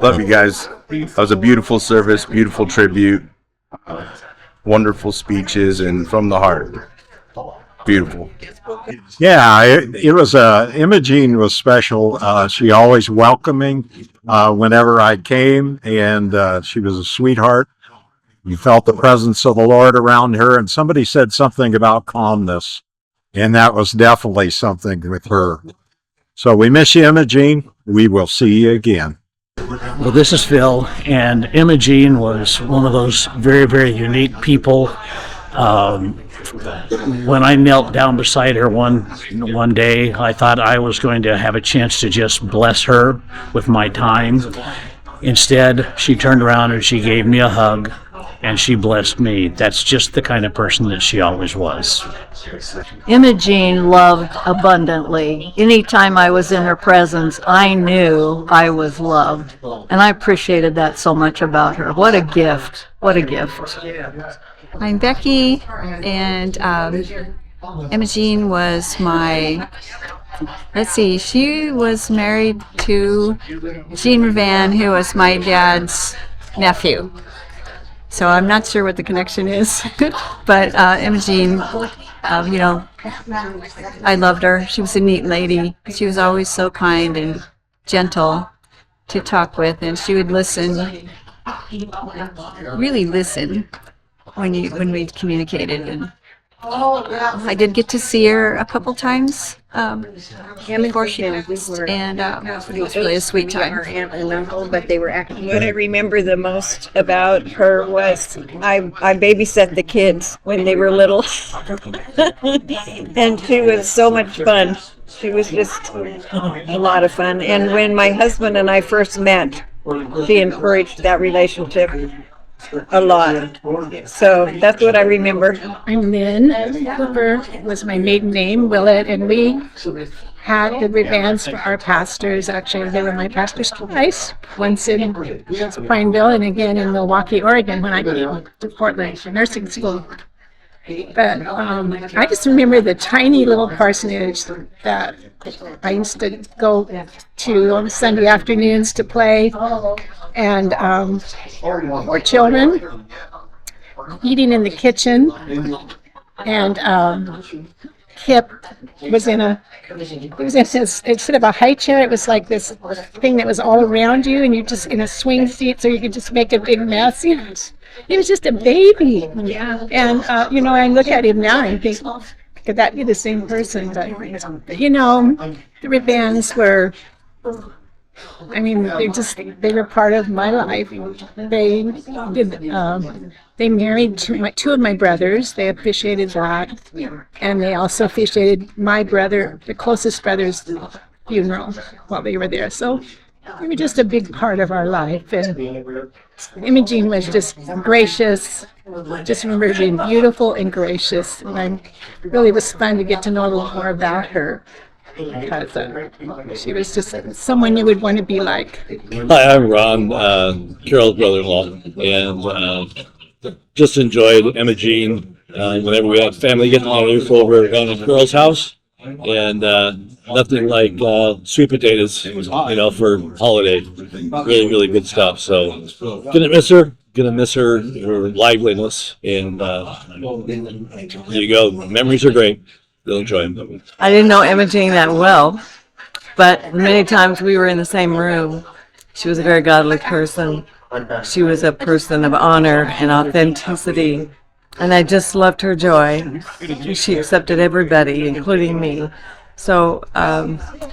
Love you guys. That was a beautiful service, beautiful tribute, wonderful speeches, and from the heart. Beautiful. Yeah, it was EmmaJean was special. She always welcoming whenever I came, and she was a sweetheart. You felt the presence of the Lord around her, and somebody said something about calmness, and that was definitely something with her. So we miss you, EmmaJean. We will see you again. Well, this is Phil, and EmmaJean was one of those very, very unique people. When I knelt down beside her one day, I thought I was going to have a chance to just bless her with my time. Instead, she turned around and she gave me a hug, and she blessed me. That's just the kind of person that she always was. EmmaJean loved abundantly. Anytime I was in her presence, I knew I was loved. And I appreciated that so much about her. What a gift. What a gift. I'm Becky, and EmmaJean was she was married to Jean Ravan, who was my dad's nephew. So I'm not sure what the connection is, but EmmaJean, I loved her. She was a neat lady. She was always so kind and gentle to talk with, and she would listen, really listen when we communicated. And I did get to see her a couple times before she passed, and it was really a sweet time. Her aunt and uncle, but they were acting. What I remember the most about her was I babysat the kids when they were little, and she was so much fun. She was just a lot of fun. And when my husband and I first met, she encouraged that relationship a lot. So that's what I remember. I'm Lynn Cooper, was my maiden name, Willett, and we had the Ravans for our pastors. Actually, they were my pastors twice, once in Pineville and again in Milwaukee, Oregon, when I came to Portland for nursing school. But I just remember the tiny little parsonage that I used to go to on Sunday afternoons to play, and for children eating in the kitchen, and Kip was instead of a high chair, it was like this thing that was all around you, and you just in a swing seat, so you could just make a big mess. He was just a baby. Yeah. And I look at him now and think, could that be the same person? But the Ravans were, they were part of my life. They married two of my brothers. They officiated that, and they also officiated my brother, the closest brother's funeral while they were there. So they were just a big part of our life. And EmmaJean was just gracious. Just remember being beautiful and gracious. And really was fun to get to know a little more about her, because she was just someone you would want to be like. Hi, I'm Ron, Carol's brother-in-law, and just enjoyed EmmaJean whenever we had family get-togethers over down at Carol's house, and nothing like sweet potatoes, for holiday. Really, really good stuff. So, gonna miss her. Her liveliness, and there you go. Memories are great. You'll enjoy them. I didn't know EmmaJean that well, but many times we were in the same room. She was a very godly person. She was a person of honor and authenticity, and I just loved her joy. She accepted everybody, including me. So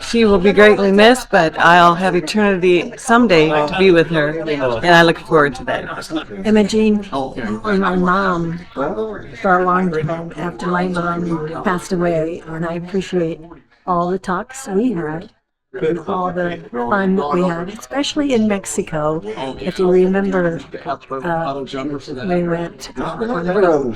she will be greatly missed, but I'll have eternity someday to be with her, and I look forward to that. EmmaJean and my mom for a long time after my mom passed away, and I appreciate all the talks we had and all the fun that we had, especially in Mexico. If you remember, we went on the road,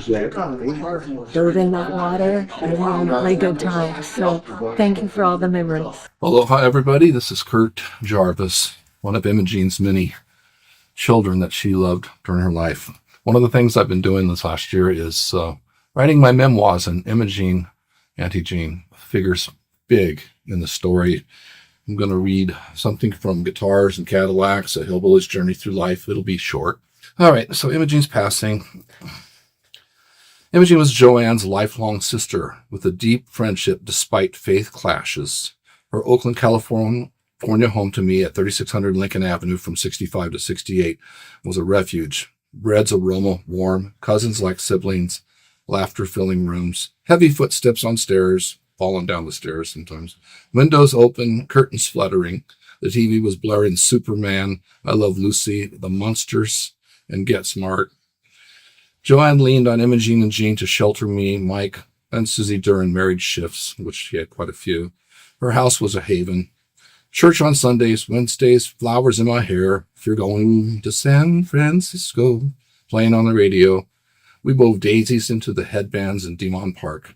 dove in that water, and had a really good time. So thank you for all the memories. Aloha, everybody. This is Kurt Jarvis, one of EmmaJean's many children that she loved during her life. One of the things I've been doing this last year is writing my memoirs, and EmmaJean, Auntie Jean, figures big in the story. I'm going to read something from Guitars and Cadillacs, A Hillbilly's Journey Through Life. It'll be short. All right, so EmmaJean's passing. EmmaJean was Joanne's lifelong sister with a deep friendship despite faith clashes. Her Oakland, California home to me at 3600 Lincoln Avenue from 65 to 68 was a refuge. Bread's aroma warm, cousins like siblings, laughter filling rooms, heavy footsteps on stairs, falling down the stairs sometimes, windows open, curtains fluttering. The TV was blaring Superman, I Love Lucy, The Monsters, and Get Smart. Joanne leaned on EmmaJean and Jean to shelter me, Mike, and Susie during married shifts, which she had quite a few. Her house was a haven. Church on Sundays, Wednesdays, flowers in my hair. If you're going to San Francisco, playing on the radio. We wove daisies into the headbands in Demon Park.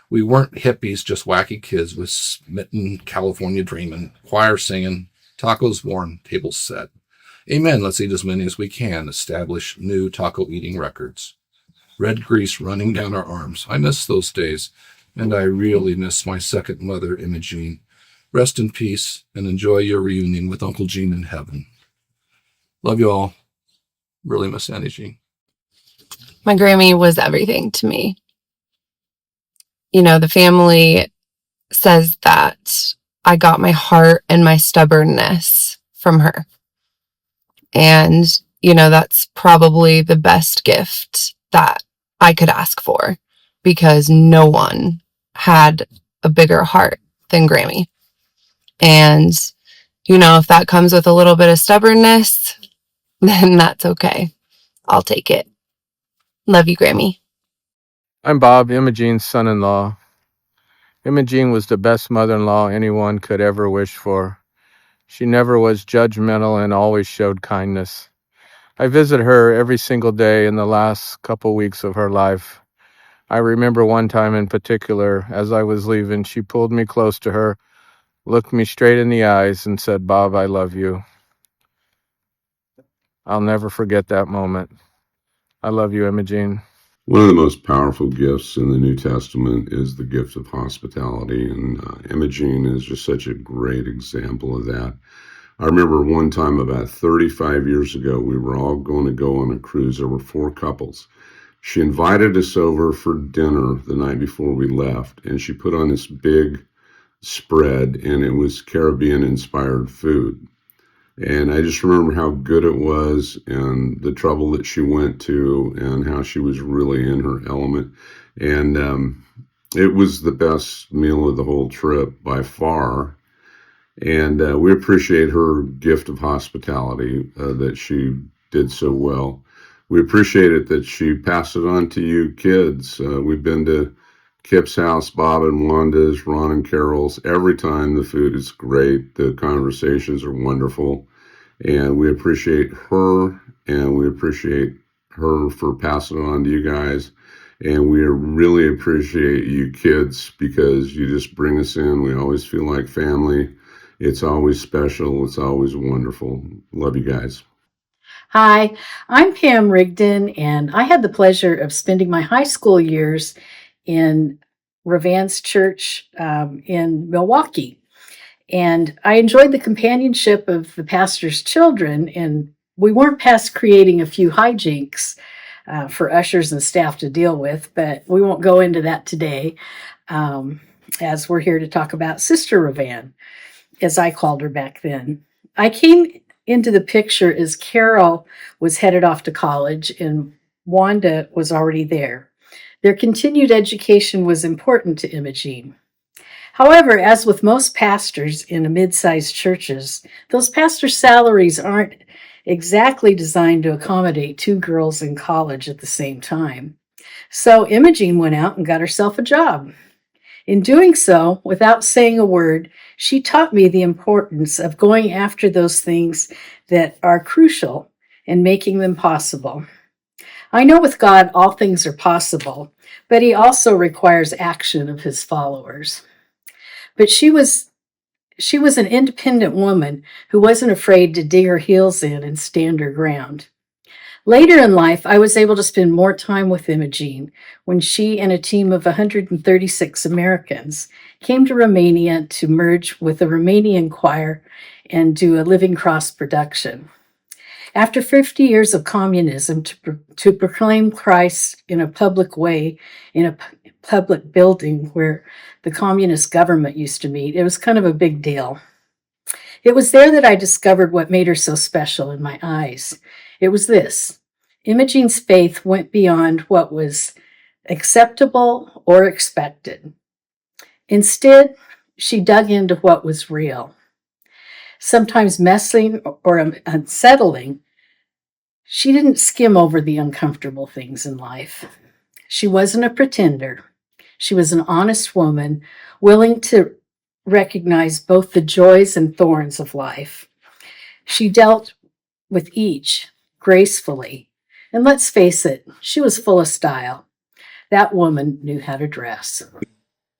We weren't hippies, just wacky kids with smitten California dreaming, choir singing, tacos worn, tables set. Amen, let's eat as many as we can, establish new taco eating records. Red grease running down our arms. I miss those days, and I really miss my second mother, EmmaJean. Rest in peace and enjoy your reunion with Uncle Gene in heaven. Love you all. Really miss Auntie Jean. My Grammy was everything to me. You know, the family says that I got my heart and my stubbornness from her. And, you know, that's probably the best gift that I could ask for, because no one had a bigger heart than Grammy. And, you know, if that comes with a little bit of stubbornness, then that's okay. I'll take it. Love you, Grammy. I'm Bob, EmmaJean's son-in-law. EmmaJean was the best mother-in-law anyone could ever wish for. She never was judgmental and always showed kindness. I visit her every single day in the last couple weeks of her life. I remember one time in particular, as I was leaving, she pulled me close to her, looked me straight in the eyes, and said, "Bob, I love you." I'll never forget that moment. I love you, EmmaJean. One of the most powerful gifts in the New Testament is the gift of hospitality, and EmmaJean is just such a great example of that. I remember one time about 35 years ago, we were all going to go on a cruise. There were 4 couples. She invited us over for dinner the night before we left, and she put on this big spread, and it was Caribbean-inspired food. And I just remember how good it was and the trouble that she went to and how she was really in her element. And it was the best meal of the whole trip by far. And we appreciate her gift of hospitality that she did so well. We appreciate it that she passed it on to you kids. We've been to Kip's house, Bob and Wanda's, Ron and Carol's. Every time the food is great. The conversations are wonderful. And we appreciate her, and we appreciate her for passing it on to you guys. And we really appreciate you kids because you just bring us in. We always feel like family. It's always special. It's always wonderful. Love you guys. Hi, I'm Pam Rigdon, and I had the pleasure of spending my high school years in Ravan's church in Milwaukee. And I enjoyed the companionship of the pastor's children, and we weren't past creating a few hijinks for ushers and staff to deal with, but we won't go into that today, as we're here to talk about Sister Ravan, as I called her back then. I came into the picture as Carol was headed off to college and Wanda was already there. Their continued education was important to EmmaJean. However, as with most pastors in mid-sized churches, those pastors' salaries aren't exactly designed to accommodate 2 girls in college at the same time. So EmmaJean went out and got herself a job. In doing so, without saying a word, she taught me the importance of going after those things that are crucial and making them possible. I know with God all things are possible, but he also requires action of his followers. But she was an independent woman who wasn't afraid to dig her heels in and stand her ground. Later in life, I was able to spend more time with EmmaJean when she and a team of 136 Americans came to Romania to merge with a Romanian choir and do a Living Cross production. After 50 years of communism, to proclaim Christ in a public way, in a public building where the communist government used to meet, it was kind of a big deal. It was there that I discovered what made her so special in my eyes. It was this: EmmaJean's faith went beyond what was acceptable or expected. Instead, she dug into what was real. Sometimes messy or unsettling, she didn't skim over the uncomfortable things in life. She wasn't a pretender. She was an honest woman, willing to recognize both the joys and thorns of life. She dealt with each gracefully. And let's face it, she was full of style. That woman knew how to dress.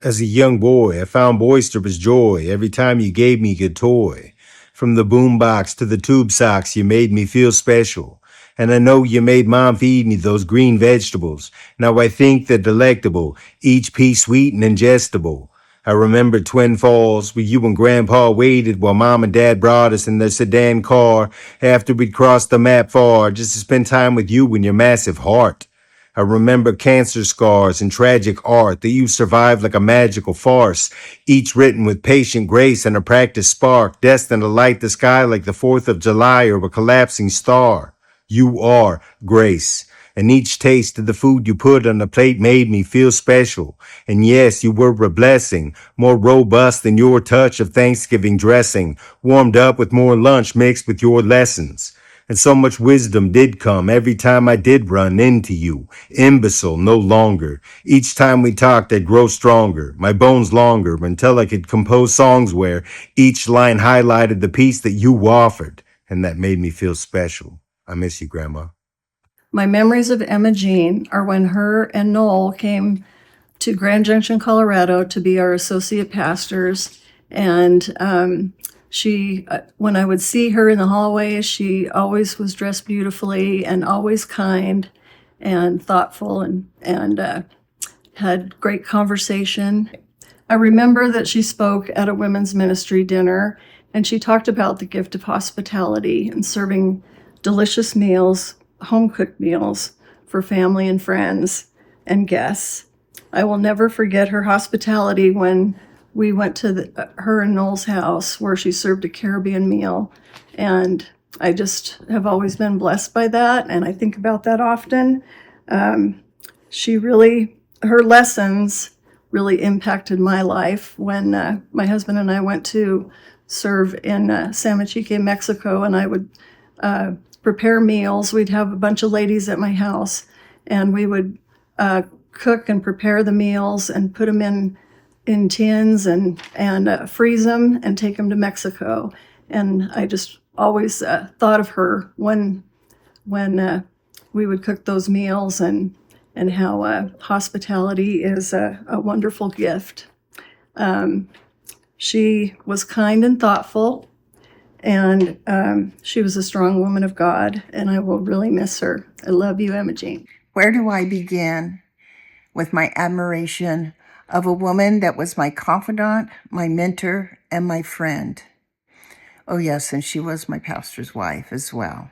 As a young boy, I found boisterous joy every time you gave me a toy. From the boombox to the tube socks, you made me feel special. And I know you made Mom feed me those green vegetables. Now I think they're delectable, each piece sweet and ingestible. I remember Twin Falls, where you and Grandpa waited while Mom and Dad brought us in their sedan car after we'd crossed the map far, just to spend time with you and your massive heart. I remember cancer scars and tragic art that you survived like a magical farce, each written with patient grace and a practiced spark, destined to light the sky like the 4th of July or a collapsing star. You are grace, and each taste of the food you put on the plate made me feel special. And yes, you were a blessing, more robust than your touch of Thanksgiving dressing, warmed up with more lunch mixed with your lessons. And so much wisdom did come every time I did run into you. Imbecile no longer. Each time we talked, I'd grow stronger, my bones longer, until I could compose songs where each line highlighted the piece that you offered. And that made me feel special. I miss you, Grandma. My memories of EmmaJean are when her and Noel came to Grand Junction, Colorado to be our associate pastors. And when I would see her in the hallway, she always was dressed beautifully and always kind and thoughtful and had great conversation. I remember that she spoke at a women's ministry dinner, and she talked about the gift of hospitality and serving delicious meals, home-cooked meals for family and friends and guests. I will never forget her hospitality when we went to her and Noel's house where she served a Caribbean meal. And I just have always been blessed by that, and I think about that often. Her lessons really impacted my life when my husband and I went to serve in Samachique, Mexico, and I would prepare meals. We'd have a bunch of ladies at my house, and we would cook and prepare the meals and put them in tins and freeze them and take them to Mexico. And I just always thought of her when we would cook those meals and how hospitality is a wonderful gift. She was kind and thoughtful, and she was a strong woman of God, and I will really miss her. I love you, EmmaJean. Where do I begin with my admiration of a woman that was my confidant, my mentor, and my friend? Oh yes, and she was my pastor's wife as well.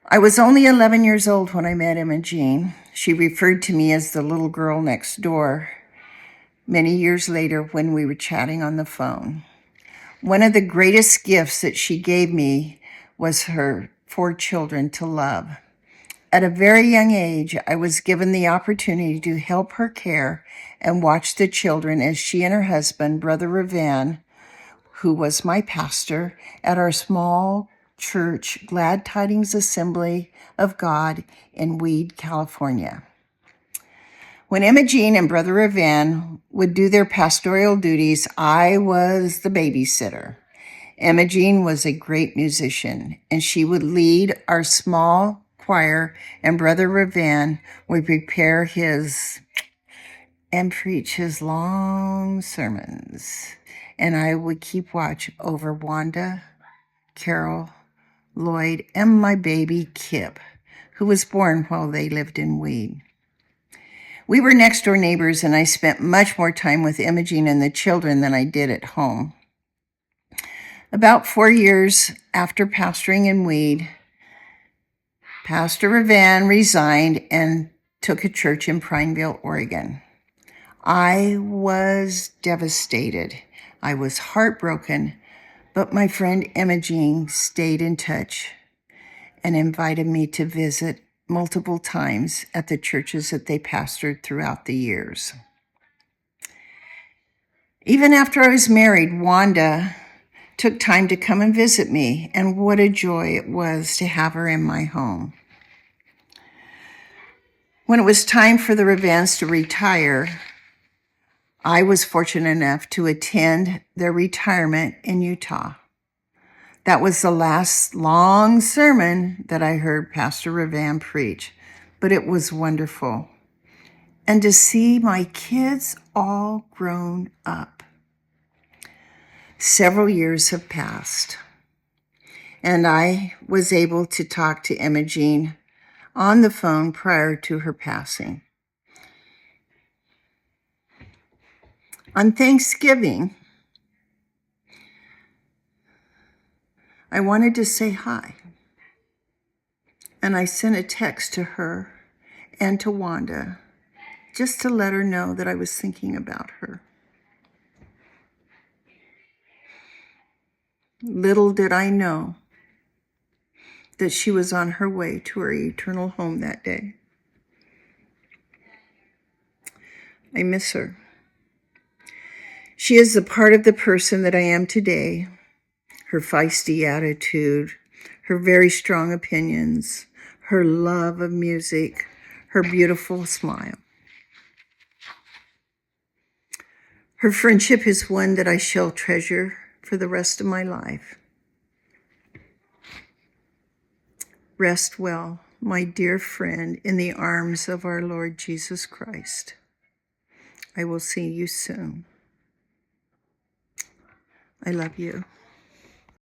I was only 11 years old when I met EmmaJean. She referred to me as the little girl next door many years later when we were chatting on the phone. One of the greatest gifts that she gave me was her 4 children to love. At a very young age, I was given the opportunity to help her care and watch the children as she and her husband, Brother Ravan, who was my pastor at our small church, Glad Tidings Assembly of God in Weed, California. When EmmaJean and Brother Ravan would do their pastoral duties, I was the babysitter. EmmaJean was a great musician, and she would lead our small choir, and Brother Ravan would prepare his and preach his long sermons. And I would keep watch over Wanda, Carol, Lloyd, and my baby Kip, who was born while they lived in Weed. We were next door neighbors, and I spent much more time with EmmaJean and the children than I did at home. About 4 years after pastoring in Weed, Pastor Ravan resigned and took a church in Prineville, Oregon. I was devastated. I was heartbroken, but my friend EmmaJean stayed in touch and invited me to visit multiple times at the churches that they pastored throughout the years. Even after I was married, Wanda took time to come and visit me, and what a joy it was to have her in my home. When it was time for the Ravans to retire, I was fortunate enough to attend their retirement in Utah. That was the last long sermon that I heard Pastor Ravan preach, but it was wonderful. And to see my kids all grown up. Several years have passed, and I was able to talk to EmmaJean on the phone prior to her passing. On Thanksgiving, I wanted to say hi, and I sent a text to her and to Wanda just to let her know that I was thinking about her. Little did I know that she was on her way to her eternal home that day. I miss her. She is a part of the person that I am today. Her feisty attitude, her very strong opinions, her love of music, her beautiful smile. Her friendship is one that I shall treasure for the rest of my life. Rest well, my dear friend, in the arms of our Lord Jesus Christ. I will see you soon. I love you.